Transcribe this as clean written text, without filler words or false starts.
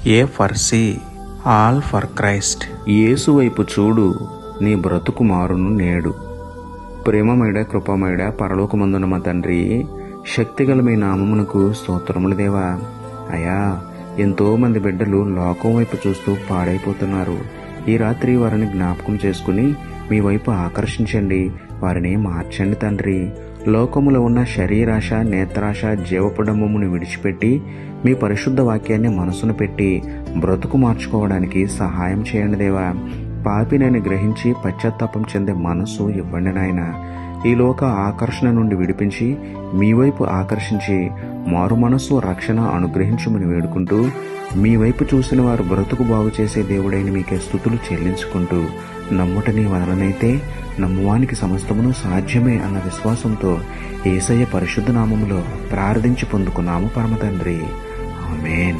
A for C, all for Christ. Yesu వైపు చూడు, నీ బ్రతుకు మారును నేడు. ప్రేమమేడ కృపమేడ పరలోకమందున మా తండ్రి, శక్తిగల మీ నామమునకు స్తోత్రములు దేవా. అయా, ఎంతోమంది బిడ్డలు లోకం వైపు చూస్తూ పాడైపోతున్నారు. ఈ రాత్రి వారిని జ్ఞాపకం చేసుకుని మీ వైపు ఆకర్షించండి, వారిని మార్చండి తండ్రి. లోకములో ఉన్న శరీరాశ, నేత్రాశ, జీవపడమ్మమును విడిచిపెట్టి మీ పరిశుద్ధ వాక్యాన్ని మనసును పెట్టి బ్రతుకు మార్చుకోవడానికి సహాయం చేయండి దేవా. పాపినని గ్రహించి పశ్చాత్తాపం చెందే మనసు ఇవ్వండి నాయన. ఈ లోక ఆకర్షణ నుండి విడిపించి మీ వైపు ఆకర్షించి మారు మనసు రక్షణ అనుగ్రహించమని వేడుకుంటూ, మీ వైపు చూసిన వారు బ్రతుకు బాగు చేసే దేవుడైన మీకే స్తుతులు చెల్లించుకుంటూ, నమ్ముట నీ వలనైతే నమ్మువానికి సమస్తమును సాధ్యమే అన్న విశ్వాసంతో యేసయ్య పరిశుద్ధ నామములో ప్రార్థించి పొందుకున్నాము పరమ తండ్రి. ఆమేన్.